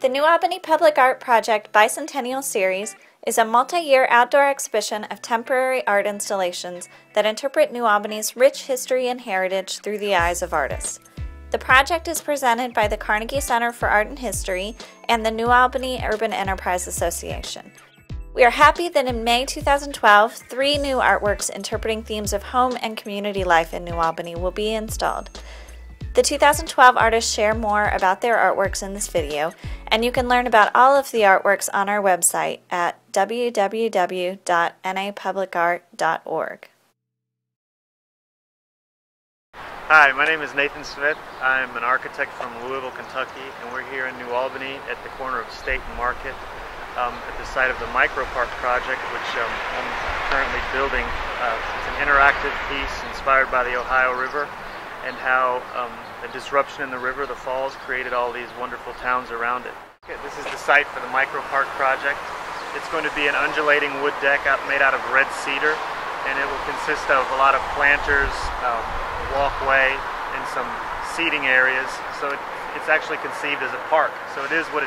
The New Albany Public Art Project Bicentennial Series is a multi-year outdoor exhibition of temporary art installations that interpret New Albany's rich history and heritage through the eyes of artists. The project is presented by the Carnegie Center for Art and History and the New Albany Urban Enterprise Association. We are happy that in May 2012, 3 new artworks interpreting themes of home and community life in New Albany will be installed. The 2012 artists share more about their artworks in this video, and you can learn about all of the artworks on our website at www.napublicart.org. Hi, my name is Nathan Smith. I'm an architect from Louisville, Kentucky, and we're here in New Albany at the corner of State and Market at the site of the Micro Park project, which I'm currently building. It's an interactive piece inspired by the Ohio River and how the disruption in the river, the falls, created all these wonderful towns around it. Okay, this is the site for the Micro Park project. It's going to be an undulating wood deck made out of red cedar, and it will consist of a lot of planters, walkway, and some seating areas. So it's actually conceived as a park. So it is what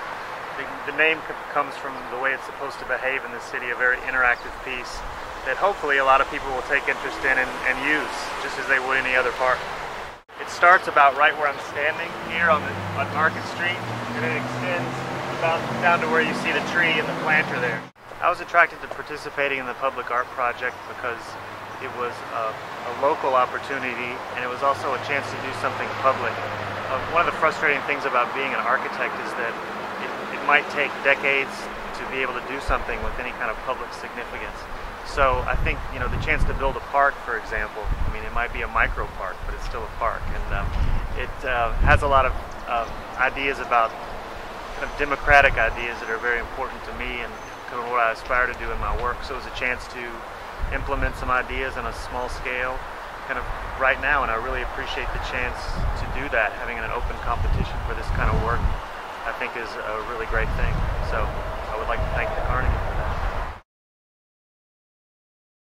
the name comes from the way it's supposed to behave in the city, a very interactive piece that hopefully a lot of people will take interest in and use, just as they would any other park. It starts about right where I'm standing here on Market Street, and it extends about down to where you see the tree and the planter there. I was attracted to participating in the Public Art Project because it was a local opportunity, and it was also a chance to do something public. One of the frustrating things about being an architect is that it might take decades to be able to do something with any kind of public significance. So I think, the chance to build a park, for example, it might be a micro park, but it's still a park, and it has a lot of ideas about kind of democratic ideas that are very important to me and kind of what I aspire to do in my work. So it was a chance to implement some ideas on a small scale kind of right now, and I really appreciate the chance to do that. Having an open competition for this kind of work, I think, is a really great thing. So I would like to thank the Carnegie for that.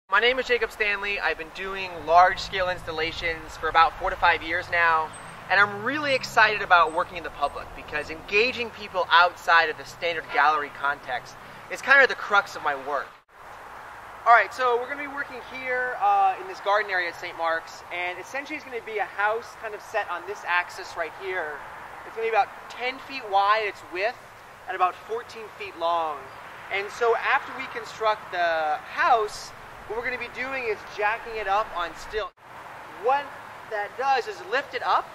My name is Stanley. I've been doing large-scale installations for about 4 to 5 years now, and I'm really excited about working in the public because engaging people outside of the standard gallery context is kind of the crux of my work. Alright, so we're going to be working here in this garden area at St. Mark's, and essentially it's going to be a house kind of set on this axis right here. It's going to be about 10 feet wide at its width and about 14 feet long. And so after we construct the house, what we're going to be doing is jacking it up on stilts. What that does is lift it up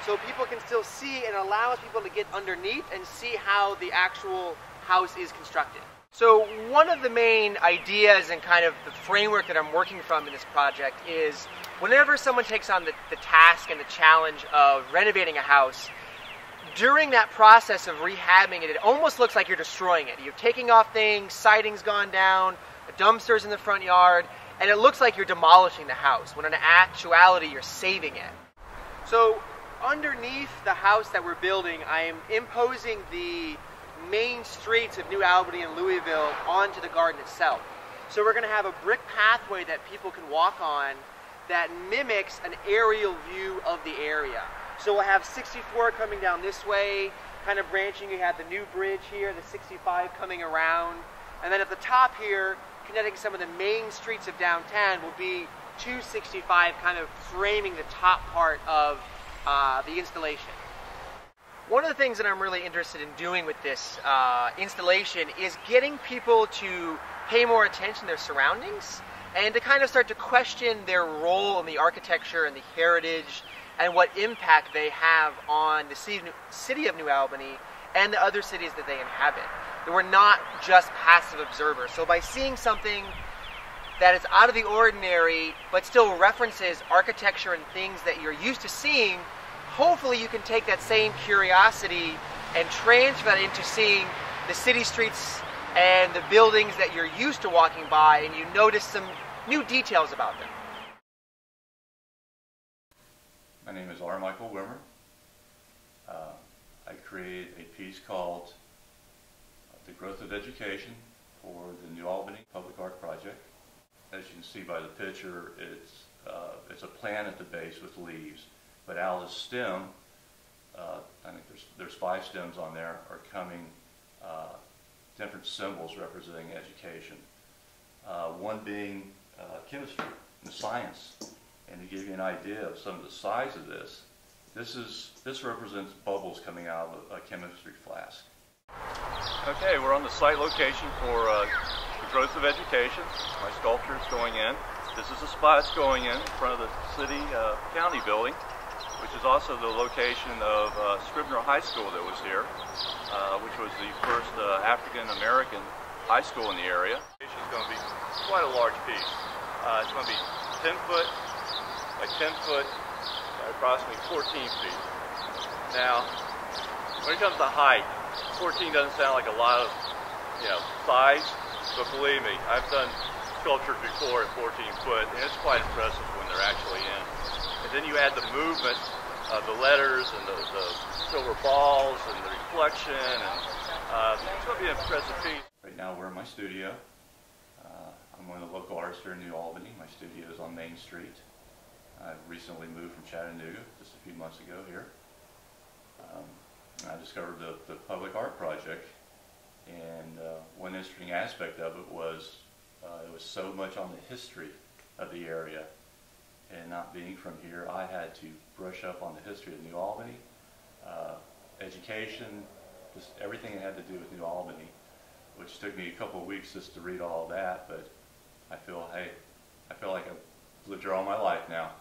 so people can still see, and allows people to get underneath and see how the actual house is constructed. So one of the main ideas and kind of the framework that I'm working from in this project is whenever someone takes on the task and the challenge of renovating a house, during that process of rehabbing it, it almost looks like you're destroying it. You're taking off things, siding's gone down, a dumpster's in the front yard, and it looks like you're demolishing the house, when in actuality you're saving it. So underneath the house that we're building, I am imposing the main streets of New Albany and Louisville onto the garden itself. So we're going to have a brick pathway that people can walk on that mimics an aerial view of the area. So we'll have 64 coming down this way, kind of branching. You have the new bridge here, the 65 coming around, and then at the top here, connecting some of the main streets of downtown, will be 265 kind of framing the top part of the installation. One of the things that I'm really interested in doing with this installation is getting people to pay more attention to their surroundings and to kind of start to question their role in the architecture and the heritage and what impact they have on the city of New Albany and the other cities that they inhabit. That we're not just passive observers. So by seeing something that is out of the ordinary but still references architecture and things that you're used to seeing, hopefully you can take that same curiosity and transfer that into seeing the city streets and the buildings that you're used to walking by, and you notice some new details about them. My name is Michael Wimmer. I created a piece called The Growth of Education for the New Albany Public Art Project. As you can see by the picture, it's a plant at the base with leaves. But out of the stem, I think there's 5 stems on there, are coming different symbols representing education. One being chemistry and science. And to give you an idea of some of the size of this, this represents bubbles coming out of a chemistry flask. Okay, we're on the site location for the growth of education. My sculpture is going in. This is the spot it's going in front of the city county building, which is also the location of Scribner High School that was here, which was the first African-American high school in the area. It's going to be quite a large piece. It's going to be 10 foot by 10 foot by approximately 14 feet. Now, when it comes to height, 14 doesn't sound like a lot of, size, but believe me, I've done sculpture before at 14 foot, and it's quite impressive when they're actually in. And then you add the movement of the letters and the silver balls and the reflection, and it's going to be an impressive piece. Right now we're in my studio. I'm one of the local artists here in New Albany. My studio is on Main Street. I recently moved from Chattanooga just a few months ago here. I discovered the Public Art Project, and one interesting aspect of it was so much on the history of the area, and not being from here, I had to brush up on the history of New Albany, education, just everything that had to do with New Albany, which took me a couple of weeks just to read all of that, but I feel like I've lived here all my life now.